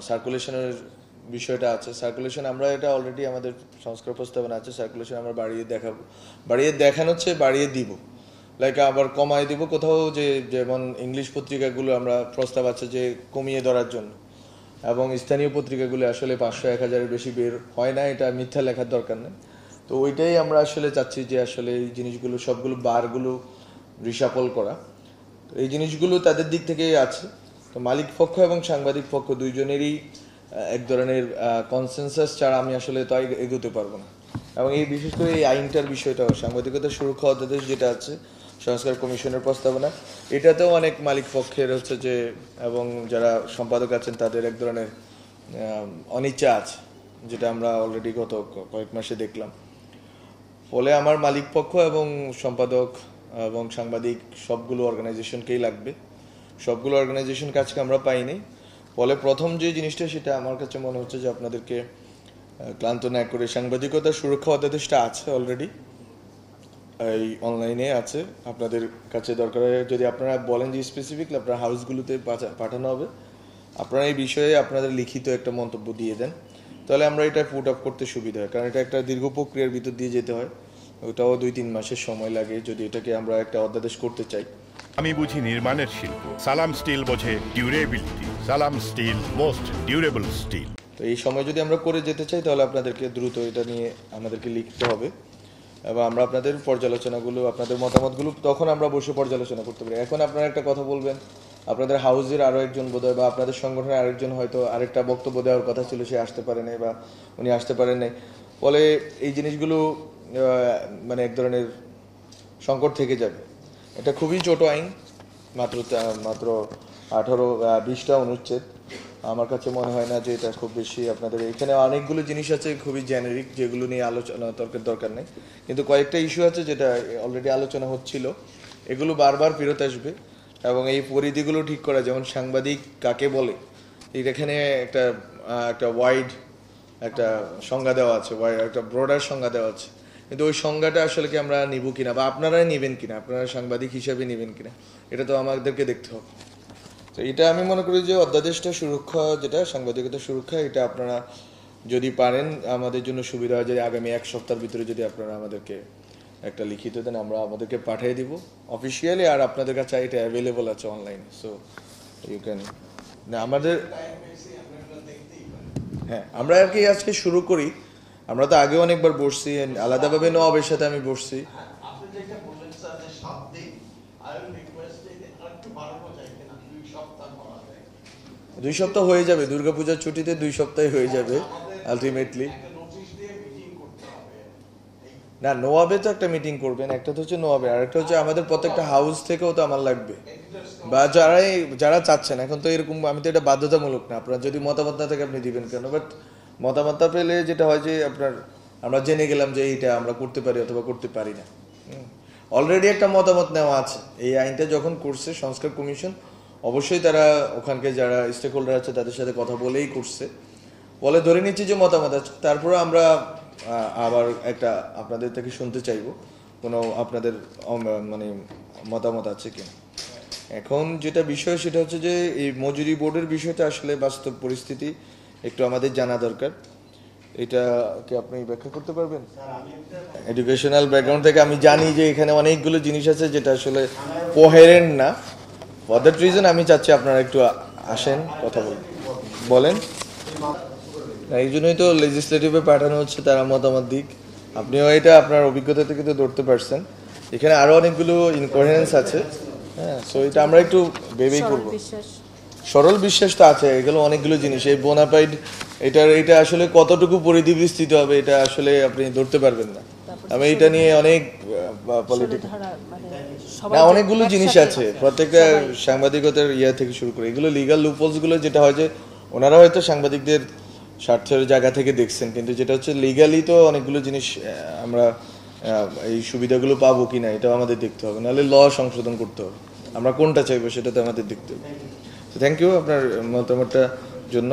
সার্কুলেশনের বিষয়টা আছে। সার্কুলেশন আমরা এটা অলরেডি আমাদের সংস্কার প্রস্তাবনা আছে। সার্কুলেশন আমরা বাড়িয়ে দেখানো হচ্ছে, বাড়িয়ে দিব, লাইক আবার কমায় দিব কোথাও, যে যেমন ইংলিশ পত্রিকাগুলো আমরা প্রস্তাব আছে যে কমিয়ে ধরার জন্য, এবং স্থানীয় পত্রিকাগুলো আসলে 500-1000-এর বেশি বের হয় না, এটা মিথ্যা লেখার দরকার নেই। তো ওইটাই আমরা আসলে চাচ্ছি যে আসলে এই জিনিসগুলো সবগুলো বারগুলো রিসাপল করা। এই জিনিসগুলো তাদের দিক থেকেই আছে। তো মালিক পক্ষ এবং সাংবাদিক পক্ষ দুইজনেরই এক ধরনের কনসেনসাস ছাড়া আমি আসলে তো এগোতে পারবো না। এবং এই বিশেষ করে এই আইনটার বিষয়টা, সাংবাদিকতা সুরক্ষা অধ্যাদেশ যেটা আছে সংস্কার কমিশনের প্রস্তাবনা, এটাতেও অনেক মালিক পক্ষের হচ্ছে যে, এবং যারা সম্পাদক আছেন তাদের এক ধরনের অনিচ্ছা আছে, যেটা আমরা অলরেডি গত কয়েক মাসে দেখলাম। ফলে আমার মালিক পক্ষ এবং সম্পাদক এবং সাংবাদিক সবগুলো অর্গানাইজেশনকেই লাগবে। সবগুলো অর্গানাইজেশন কাজকে আমরা পাইনি। ফলে প্রথম যে জিনিসটা, সেটা আমার কাছে মনে হচ্ছে যে আপনাদেরকে ক্লান্ত না করে, সাংবাদিকতার সুরক্ষা অধ্যাদেশটা আছে অলরেডি, এই অনলাইনে আছে, আপনাদের কাছে দরকার হয় যদি আপনারা বলেন যে স্পেসিফিকলি আপনার হাউসগুলোতে পাঠানো হবে, আপনারা এই বিষয়ে আপনাদের লিখিত একটা মন্তব্য দিয়ে দেন, তাহলে আমরা এটা পুট আপ করতে সুবিধা হয়। কারণ এটা একটা দীর্ঘ প্রক্রিয়ার ভিতর দিয়ে যেতে হয়, ওটাও 2-3 মাসের সময় লাগে যদি এটাকে আমরা একটা অধ্যাদেশ করতে চাই। আমি বুঝি নির্মাণের শিল্প, সালাম স্টিল বোঝে ডিউরেবিলিটি। সালাম স্টিল, মোস্ট ডিউরেবল স্টিল। তো এই সময় যদি আমরা করে যেতে চাই, তাহলে আপনাদেরকে দ্রুত এটা নিয়ে আমাদেরকে লিখতে হবে, এবং আমরা আপনাদের পর্যালোচনাগুলো, আপনাদের মতামতগুলো তখন আমরা বসে পর্যালোচনা করতে পারি। এখন আপনারা একটা কথা বলবেন, আপনাদের হাউসের আরও একজন বোধহয় বা আপনাদের সংগঠনের আরেকজন হয়তো আরেকটা বক্তব্য দেওয়ার কথা ছিল, সে আসতে পারে নাই বা উনি আসতে পারেন নাই। ফলে এই জিনিসগুলো মানে এক ধরনের সংকট থেকে যাবে। এটা খুবই ছোট আইন, মাত্র 18-20টা অনুচ্ছেদ। আমার কাছে মনে হয় না যে এটা খুব বেশি আপনাদের, এখানে অনেকগুলো জিনিস আছে খুবই জেনারিক, যেগুলো নিয়ে আলোচনা দরকার নেই, কিন্তু কয়েকটা ইস্যু আছে যেটা অলরেডি আলোচনা হচ্ছিল, এগুলো বারবার ফেরত আসবে। এবং এই পরিধিগুলো ঠিক করা, যেমন সাংবাদিক কাকে বলে, এখানে একটা ওয়াইড একটা সংজ্ঞা দেওয়া আছে, একটা ব্রডার সংজ্ঞা দেওয়া আছে, কিন্তু ওই সংজ্ঞাটা আসলে কি আমরা নিব কিনা, বা আপনারাই নেবেন কিনা, আপনারা সাংবাদিক হিসাবে নেবেন কিনা, এটা তো আমাদেরকে দেখতে হবে। তো এটা আমি মনে করি যে অধ্যাদেশটা সুরক্ষা, যেটা সাংবাদিকতা সুরক্ষা, এটা আপনারা যদি পারেন আমাদের জন্য সুবিধা হয় যে আগামী 1 সপ্তাহের ভিতরে যদি আপনারা আমাদেরকে একটা লিখিত দেন, আমরা আমাদেরকে পাঠিয়ে দিব অফিসিয়ালি, আর আপনাদের কাছে এটা অ্যাভেলেবল আছে অনলাইনে, সো ইউ ক্যান। না আমাদের, হ্যাঁ আমরা আর কি আজকে শুরু করি। আমরা তো আগে অনেকবার বসছি, আলাদাভাবে নবাবের সাথে আমি বসছি। 2 সপ্তাহ হয়ে যাবে, দুর্গাপূজার ছুটিতে 2 সপ্তাহে হয়ে যাবে আলটিমেটলি। না, নোয়াবে তো একটা মিটিং করবেন, একটা তো হচ্ছে নোয়াবে, আর একটা হচ্ছে আমাদের প্রত্যেকটা হাউস থেকেও তো আমার লাগবে, বা যারা চাচ্ছেন। এখন তো এরকম, আমি তো এটা বাধ্যতামূলক না, আপনার যদি মতামত না থাকে আপনি দিবেন কেন, বাট মতামত পেলে যেটা হয় যে আমরা জেনে গেলাম যে এইটা আমরা করতে পারি অথবা করতে পারি না। অলরেডি একটা মতামত নেওয়া আছে, এই আইনটা যখন করছে সংস্কার কমিশন, অবশ্যই তারা ওখানকে যারা স্টেক হোল্ডার আছে তাদের সাথে কথা বলেই করছে, বলে ধরে নিচ্ছি যে মতামত আছে। তারপরে আমরা আবার একটা আপনাদের থেকে শুনতে চাইবো কোনো আপনাদের মানে মতামত আছে কি। এখন যেটা বিষয় সেটা হচ্ছে যে এই মজুরি বোর্ডের বিষয়টা আসলে বাস্তব পরিস্থিতি একটু আমাদের জানা দরকার। এটা কি আপনি ব্যাখ্যা করতে পারবেন? এডুকেশনাল ব্যাকগ্রাউন্ড থেকে আমি জানি যে এখানে অনেকগুলো জিনিস আছে যেটা আসলে কোহেরেন্ট না। ফর দ্যাট রিজন আমি চাচ্ছি আপনারা একটু আসেন, কথা বলেন। এই জন্যই তো লেজিসলেটিভে পাঠানো হচ্ছে, তারা মতামত দিক। আপনিও এটা আপনার অভিজ্ঞতা থেকে তো ধরতে পারছেন, এখানে আরো অনেকগুলো ইনকোহেরেন্স আছে। হ্যাঁ, সো এটা আমরা একটু ভেবেই করবো। সরল বিশ্বাস তো আছে, এগুলো অনেকগুলো জিনিস, এই বোনাফাইড এটা আসলে কতটুকু পরিধি বিস্তৃত হবে এটা আসলে আপনি ধরতে পারবেন না। আমি এটা নিয়ে অনেক পলিটিক্যাল না, অনেকগুলো জিনিস আছে প্রত্যেকটা সাংবাদিকতার থেকে শুরু করে, এগুলো লিগাল লুপহোলস গুলো, যেটা হয় যে ওনারা হয়তো সাংবাদিকদের স্বার্থের জায়গা থেকে দেখছেন, কিন্তু যেটা হচ্ছে লিগালি তো অনেকগুলো জিনিস আমরা এই সুবিধাগুলো পাবো কিনা এটাও আমাদের দেখতে হবে, নাহলে ল সংশোধন করতে হবে। আমরা কোনটা চাইবো সেটা তো আমাদের দেখতে হবে। থ্যাংক ইউ আপনার মতামতটার জন্য।